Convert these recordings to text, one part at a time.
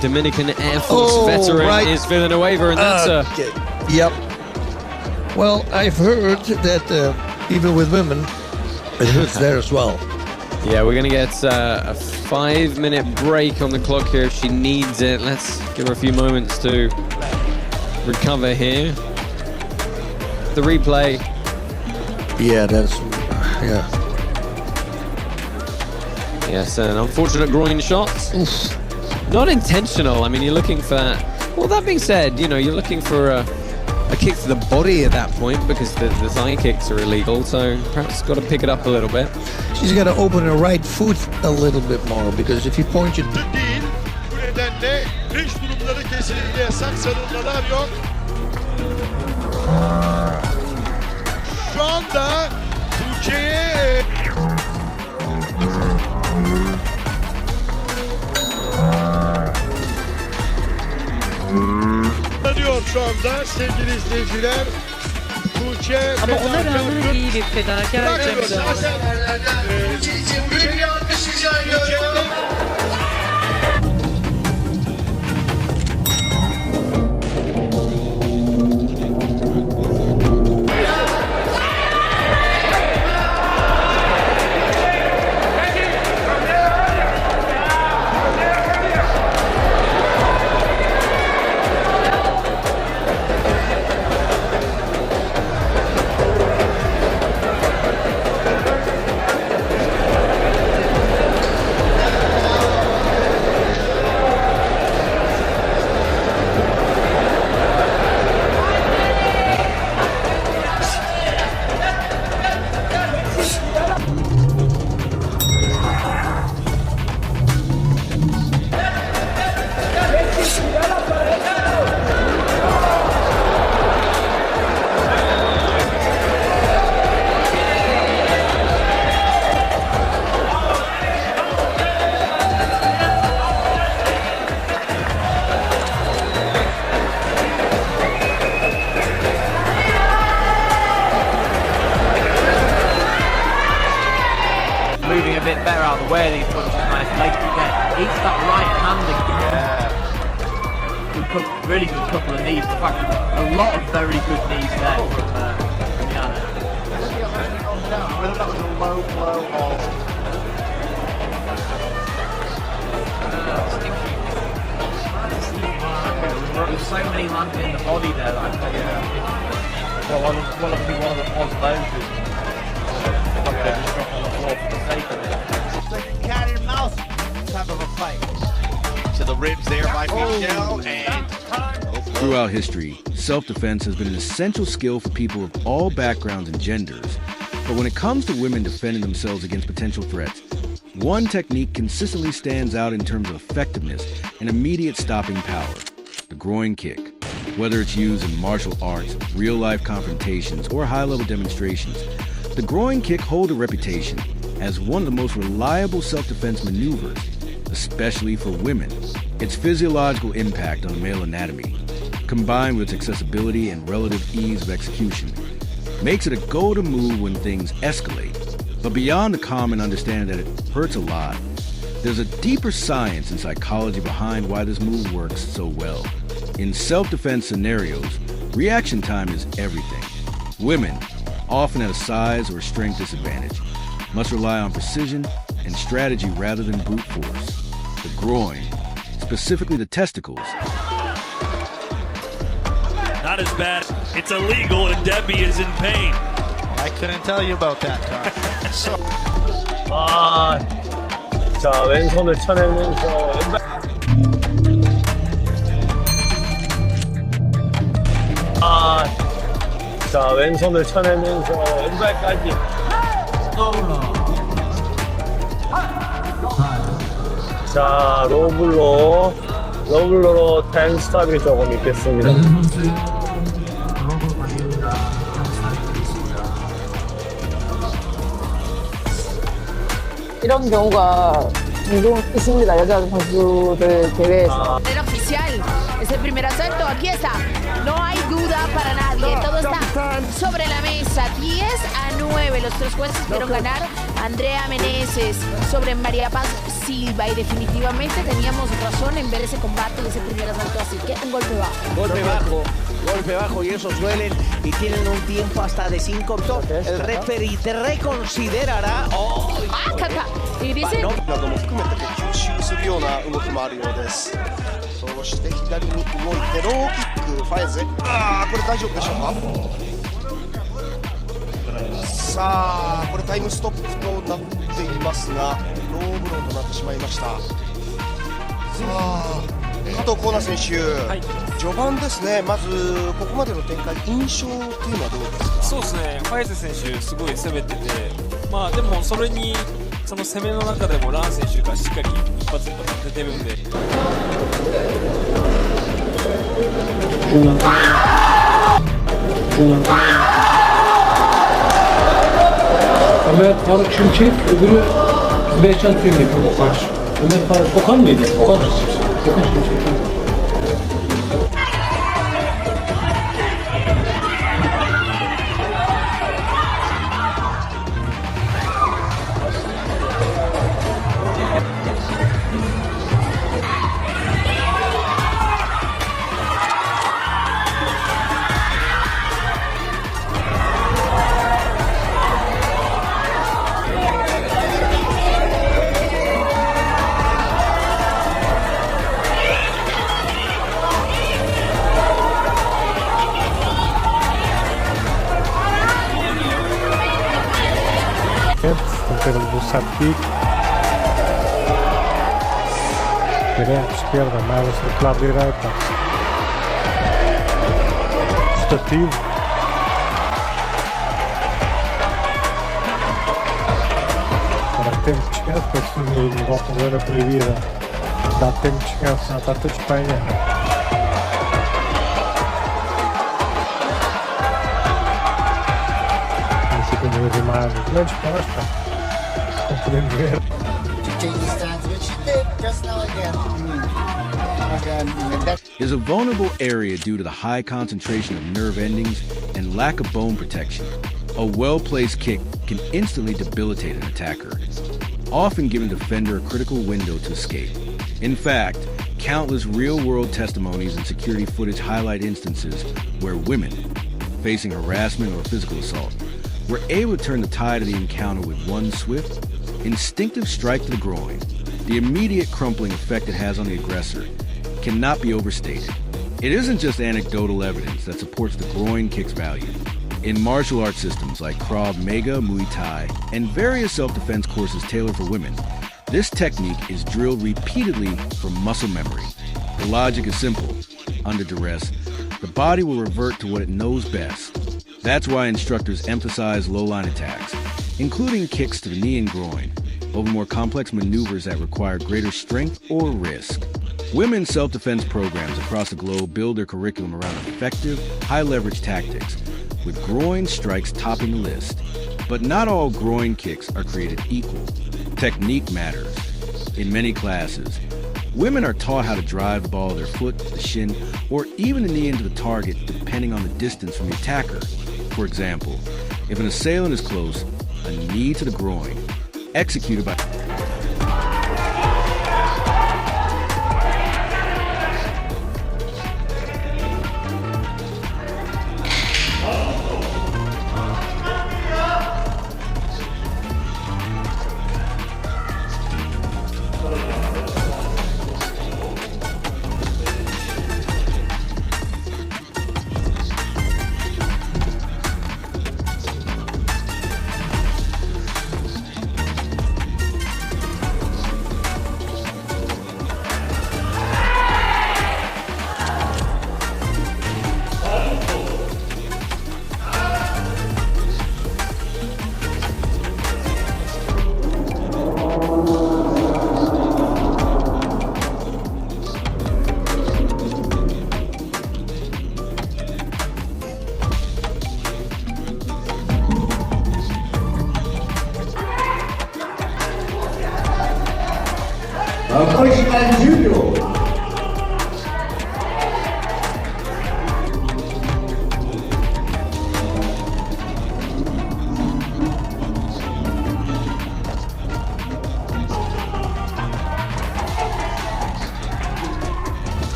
Dominican Air Force veteran is feeling a waiver, and that's Yep. Well, I've heard that even with women, it hurts there as well. Yeah, we're going to get a 5-minute break on the clock here if she needs it. Let's give her a few moments to recover here. The replay. Yeah, that's... yeah. Yes, an unfortunate groin shot. Not intentional. I mean, you're looking for... Well, that being said, you know, you're looking for a kick to the body at that point because the thigh kicks are illegal, so perhaps got to pick it up a little bit. She's got to open her right foot a little bit more because if you point it... değil. Bu nedenle risk durumları kesinlikle yasak, sarılmalar yok. Şu anda Tuğçe'ye diyor şu anda sevgili izleyiciler. Tuğçe ama ona rağmen iyi bir fedakar harcamış. Moving a bit better out of the way, these punches nice legs to get. Eats that right hand again. Really good couple of knees. In fact, a lot of very good knees there from Yana. whether that was a low blow or There's so many landing in the body there that I think well, one of them was those just drop on the floor for the sake of it. it's like a cat and mouse type of a fight. To the ribs there by Michelle and Throughout history, self-defense has been an essential skill for people of all backgrounds and genders. But when it comes to women defending themselves against potential threats, one technique consistently stands out in terms of effectiveness and immediate stopping power: the groin kick. Whether it's used in martial arts, real-life confrontations, or high-level demonstrations, the groin kick holds a reputation as one of the most reliable self-defense maneuvers, especially for women. Its physiological impact on male anatomy, combined with its accessibility and relative ease of execution, makes it a go-to move when things escalate. But beyond the common understanding that it hurts a lot, there's a deeper science and psychology behind why this move works so well. In self-defense scenarios, reaction time is everything. Women, often at a size or strength disadvantage, must rely on precision and strategy rather than brute force. The groin, specifically the testicles. Not as bad. It's illegal and Debbie is in pain. I couldn't tell you about that, Tom. So 자, 왼손을 쳐내면서 왼발. 자, 왼손을 쳐내면서 왼발까지. 자, 로블로로 10 스탑이 조금 있겠습니다. 이런 경우가 종종 있습니다. 여자 선수들 대회에서. Era oficial. Es el primer asalto, aquí está. No hay duda para nadie, todo está sobre la mesa. 10-9, los tres jueces vieron ganar Andrea Meneses sobre María Paz Silva y definitivamente teníamos razón en ver ese combate y ese primer asalto, así que un golpe bajo. Golpe bajo y esos duelen y tienen un tiempo hasta de 5 minutos. El referee te reconsiderará. Y dicen... するような動きもあるようです。そして左に動いてローキックファイズ。これ大丈夫でしょうか。さあこれタイムストップとなっていますがローブローとなってしまいました。さあ加藤光成選手、序盤ですね。まずここまでの展開印象というのはどうですか。そうですね。ファイズ選手すごい攻めてて、まあでもそれにその攻めの中でもラン選手がしっかり一発一発当ててるんで。Ömer Faruk Şimşek, öbürü Beycan Tüyünlük bu karşı. Ömer Faruk Okan mıydı? Okan Şimşek. Pero do Sapik direita, esquerda, mais do lado direita estativo para tempo de descanso, porque se volta a era proibida dá tempo de descanso, não está tudo Espanha. As imagens não disposta, não podemos ver. Is a vulnerable area due to the high concentration of nerve endings and lack of bone protection. A well-placed kick can instantly debilitate an attacker, often giving the defender a critical window to escape. In fact, countless real-world testimonies and security footage highlight instances where women, facing harassment or physical assault, were able to turn the tide of the encounter with one swift, instinctive strike to the groin. The immediate crumpling effect it has on the aggressor cannot be overstated. It isn't just anecdotal evidence that supports the groin kick's value. In martial arts systems like Krav Maga, Muay Thai, and various self-defense courses tailored for women, this technique is drilled repeatedly for muscle memory. The logic is simple. Under duress, the body will revert to what it knows best. That's why instructors emphasize low-line attacks, including kicks to the knee and groin, over more complex maneuvers that require greater strength or risk. Women's self-defense programs across the globe build their curriculum around effective, high-leverage tactics, with groin strikes topping the list. But not all groin kicks are created equal. Technique matters. In many classes, women are taught how to drive the ball of their foot, the shin, or even the knee into the target depending on the distance from the attacker. For example, if an assailant is close, a knee to the groin, executed by...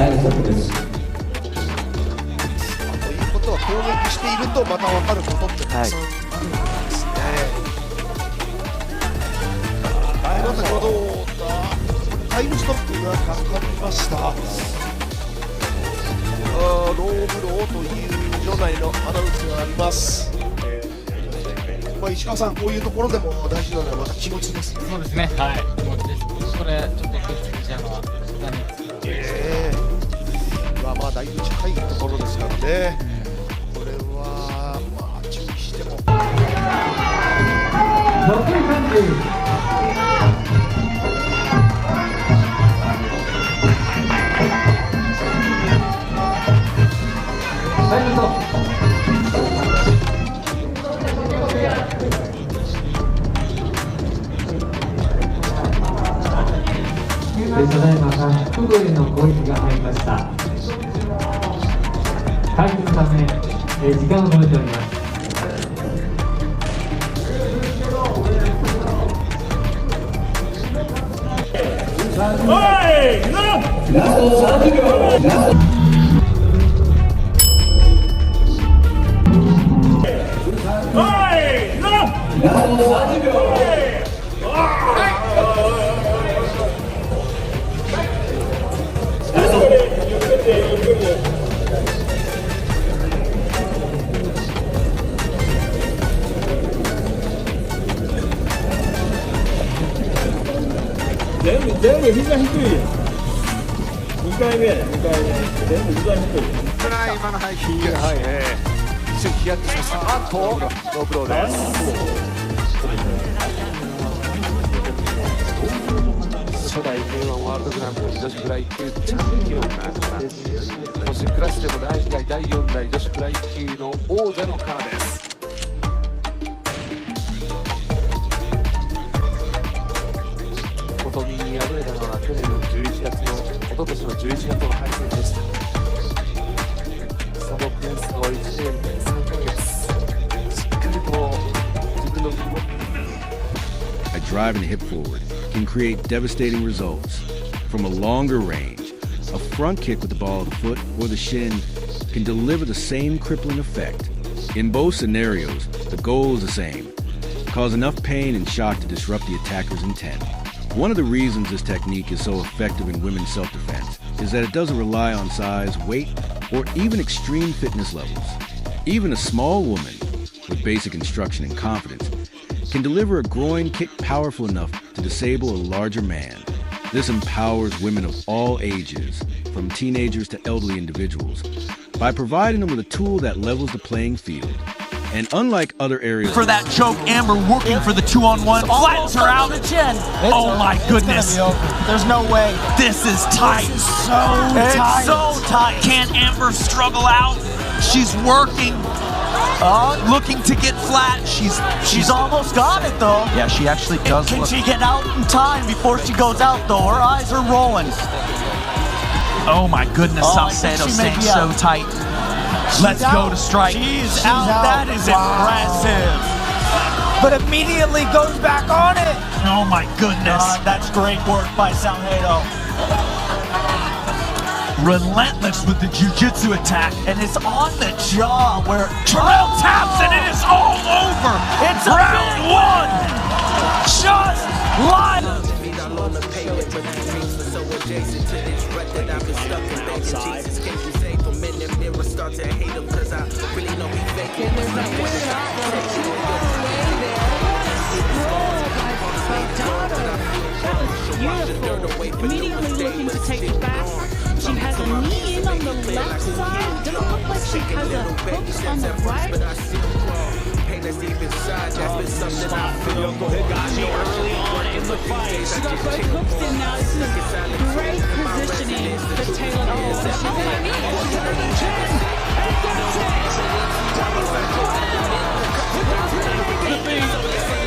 ということは攻撃しているとまた分かることってたくさんあるんですね。先ほどタイムストップがかかりました。ローブローという場内のアナウンスがあります。石川さん、こういうところでも大事なのはまた気持ちですね。そうですね。はい。気持ちです。これちょっと気をつけちゃうのは残念です。まあだいぶ近いところですからね。これはまあ注意しても。ただいまフックへの攻撃が入りました。回復のため、時間を止めております。全部膝低いよ。2回目全部膝低い。今のハイキック、一瞬ヒヤッとしました。あっとノーブローです。初代 K1 ワールドグランプリ女子フライ級チャンピオンが女子クラスでも第2代第4代女子フライ級の王者のカナです。ことに敗れたのは去年の11月の一昨年の11月の敗戦でした。そのペースを1年3ヶ月しっかりと自分の A drive and hip forward can create devastating results. From a longer range, a front kick with the ball of the foot or the shin can deliver the same crippling effect. In both scenarios, the goal is the same: cause enough pain and shock to disrupt the attacker's intent. One of the reasons this technique is so effective in women's self-defense is that it doesn't rely on size, weight, or even extreme fitness levels. Even a small woman with basic instruction and confidence can deliver a groin kick powerful enough to disable a larger man. This empowers women of all ages, from teenagers to elderly individuals, by providing them with a tool that levels the playing field. And unlike other areas for that choke, Amber working for the 2-on-1, flattens her out. Oh my goodness. There's no way. This is tight. This is so tight. It's so tight. Can Amber struggle out? She's working. Looking to get flat. She's almost got it though. Yeah, she actually does. Can she get out in time before she goes out though? Her eyes are rolling. Oh my goodness, Salcedo staying so tight. Let's go to strike. She's out. That is impressive. But immediately goes back on it. Oh my goodness. That's great work by Salcedo. Relentless with the jiu-jitsu attack. And it's on the jaw where Terrell taps and it is all over. It's round one. Just live. Start to hate him cause I really know he faking. Immediately looking to take it back. She has a knee in on the left side. Doesn't look like she has a hook on the right. Early on in the fight. She got both hooks in now. This is great positioning for Taylor.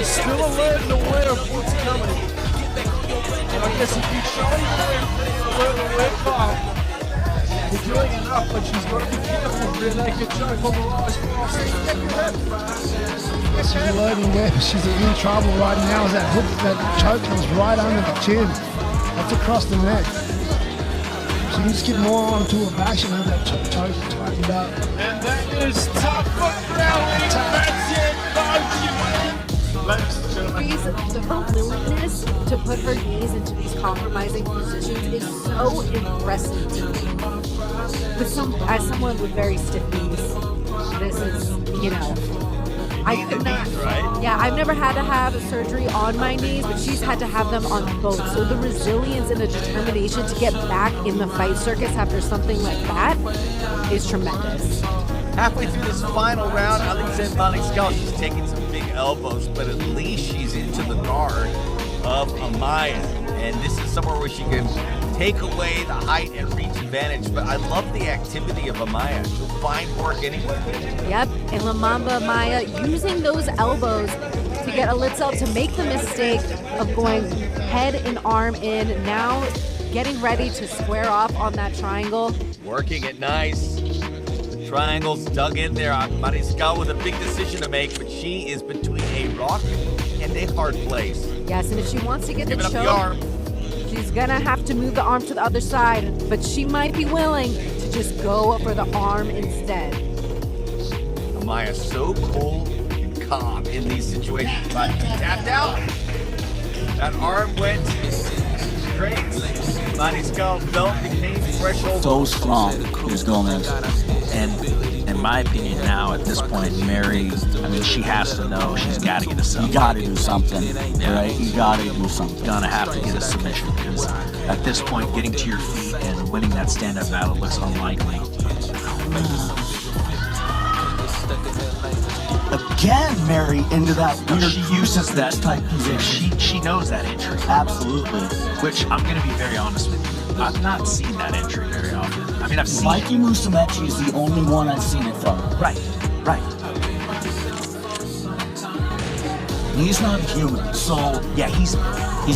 Still alerted and aware of what's coming. And I guess if you show him alert and aware calm, you're doing enough, but she's got to be careful. They could choke on the last She's alerting there. She's in trouble right now. That hook, that choke comes right under the chin. That's across the neck. She needs to get more onto her back. She have that tightened up. And that is top foot rally. That's it. Her willingness to put her knees into these compromising positions is so impressive to me. As someone with very stiff knees, this is, you know, I could not. Right? Yeah, I've never had to have surgery on my knees, but she's had to have them on both. So the resilience and the determination to get back in the fight circus after something like that is tremendous. Halfway through this final round, Alexandre Maniscal, she's taking some big elbows, but at least she's into the guard of Amaya. And this is somewhere where she can take away the height and reach advantage. But I love the activity of Amaya. She'll find work anywhere. Yep, and La Mamba Maya using those elbows to get Alitzel to make the mistake of going head and arm in. Now getting ready to square off on that triangle. Working it nice. The triangle's dug in there. Maniscal with a big decision to make, but she is between a rock and a hard place. Yes, and if she wants to get the Giving up choke, the arm. she's gonna have to move the arm to the other side, but she might be willing to just go for the arm instead. Amaya so cool and calm in these situations, but tapped out. That arm went straight. Maniscal felt the pain threshold. So strong, Ms. Gomez. And in my opinion now, at this point, Mary, I mean, she has to know she's got to get a sub. You got to do something, right? You got to do something. Gonna have to get a submission because at this point, getting to your feet and winning that stand-up battle looks unlikely. Again, Mary into that weird. She uses that type position. She knows that entry. Absolutely. Which I'm going to be very honest with you. I've not seen that entry very often. I mean, I've seen Mikey Musumeci is the only one I've seen it from. Right. He's not human, so yeah, he's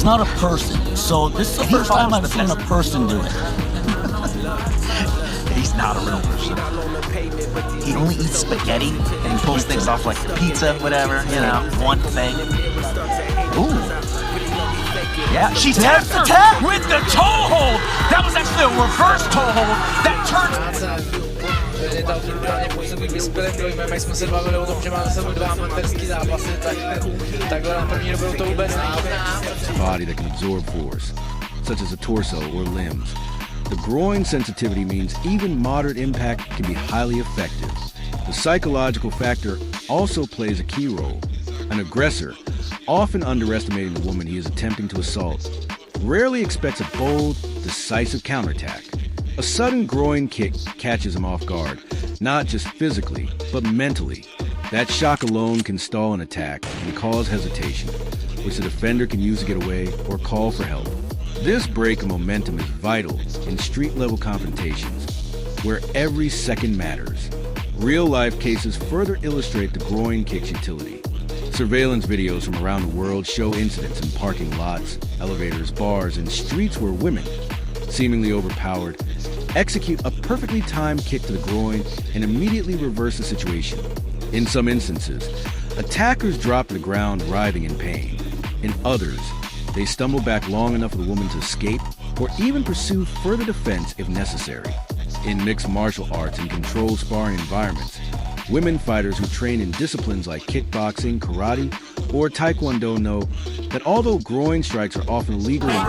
not a person. So this is the first time I've seen a person do it. He's not a real person. He only eats spaghetti and he pulls things off like pizza, whatever, you know, one thing. Ooh. Yeah, she tapped her with the toe hold. That was actually a reverse toe hold that turned. A body that can absorb force, such as a torso or limbs. The groin sensitivity means even moderate impact can be highly effective. The psychological factor also plays a key role. An aggressor, often underestimating the woman he is attempting to assault, rarely expects a bold, decisive counterattack. A sudden groin kick catches him off guard, not just physically, but mentally. That shock alone can stall an attack and cause hesitation, which the defender can use to get away or call for help. This break of momentum is vital in street-level confrontations, where every second matters. Real-life cases further illustrate the groin kick's utility. Surveillance videos from around the world show incidents in parking lots, elevators, bars, and streets where women, seemingly overpowered, execute a perfectly timed kick to the groin and immediately reverse the situation. In some instances, attackers drop to the ground writhing in pain. In others, they stumble back long enough for the woman to escape or even pursue further defense if necessary. In mixed martial arts and controlled sparring environments, women fighters who train in disciplines like kickboxing, karate, or taekwondo know that although groin strikes are often legal in She's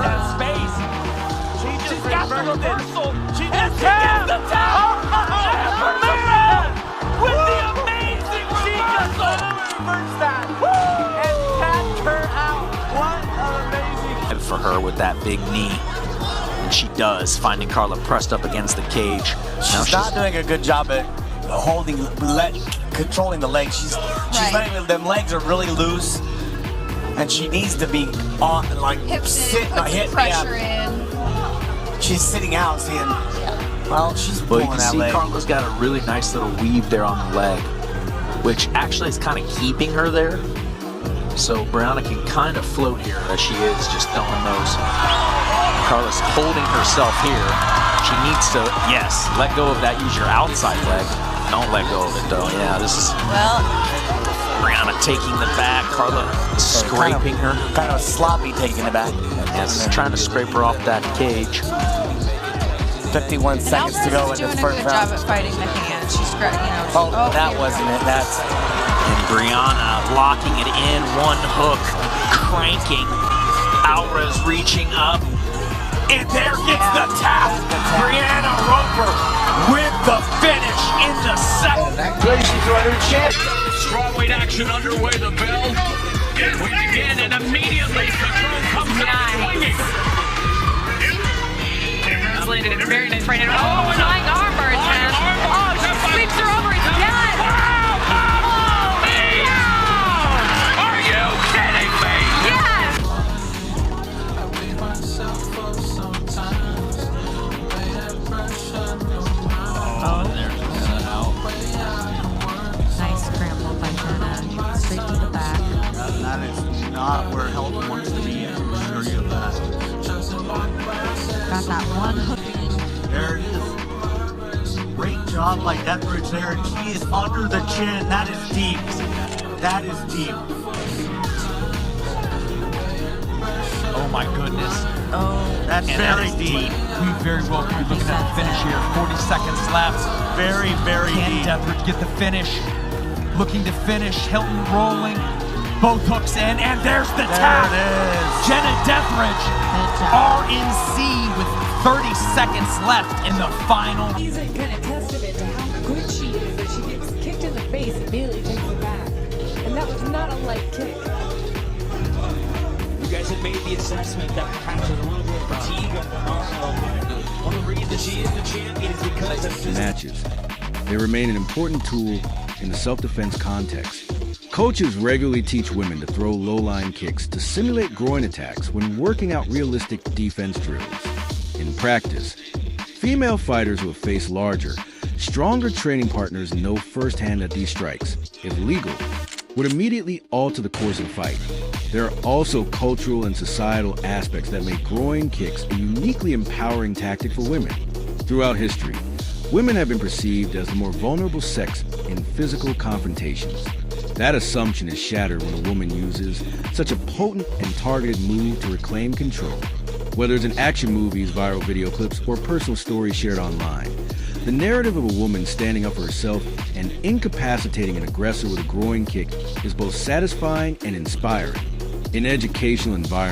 got the reversal. She just gets the tap. With the amazing reversal. She just reversed that and tapped her out. What an amazing. For her with that big knee. And she does, finding Carla pressed up against the cage. She's not doing a good job at controlling the legs. She's letting them legs are really loose, and she needs to be on pressure in. She's sitting out, seeing. Well, she's pulling you can that see leg. Carla's got a really nice little weave there on the leg, which actually is kind of keeping her there. So Brianna can kind of float here as she is, just throwing those. Carla's holding herself here. She needs to, yes, let go of that. Use your outside leg. Don't let go of it, though. Yeah, this is Brianna taking the back. Carla scraping her. Kind of sloppy taking it back. Yes, trying to scrape her off that cage. 51 seconds to go in doing this a first good round. job at fighting the hand. She's great, you know. Oh, that wasn't it. That's And Brianna locking it in, one hook, cranking. Alvarez reaching up. And there gets the tap. Brianna Roper with the finish in the second. Congratulations to our new champ. Strawweight action underway. The bell. We begin, and immediately Control comes out swinging. Landed a very nice right hand. Oh, flying armbar attempt. Oh, she sweeps her over again. Oh, yeah! Are you kidding me? Yes! Oh, there's the set out. Nice scramble by Jenna. Straight to the back. That is not where Helton wants to be. I can assure you of that. Got that one hook. There it is. Great job by Etheridge there. She is under the chin. That is deep. That is deep. Oh my goodness. Oh, that's And very that is deep. We very well could be looking at the finish here. 40 seconds left. Very, very Can deep. Etheridge get the finish? Looking to finish. Hilton rolling. Both hooks in, and there's the tap. There it is. Jenna Etheridge, RNC with 30 seconds left in the final. He's a kind of testament to how good she is that she gets kicked in the face and immediately takes it back. And that was not a light kick. You guys have made the assessment that perhaps there's a little bit of fatigue on one of the reasons that she is the champion is because of Matches. They remain an important tool in the self-defense context. Coaches regularly teach women to throw low-line kicks to simulate groin attacks when working out realistic defense drills. In practice, female fighters who have faced larger, stronger training partners know firsthand that these strikes, if legal, would immediately alter the course of the fight. There are also cultural and societal aspects that make groin kicks a uniquely empowering tactic for women. Throughout history, women have been perceived as the more vulnerable sex in physical confrontations. That assumption is shattered when a woman uses such a potent and targeted move to reclaim control. Whether it's in action movies, viral video clips, or personal stories shared online, the narrative of a woman standing up for herself and incapacitating an aggressor with a groin kick is both satisfying and inspiring. In educational environments,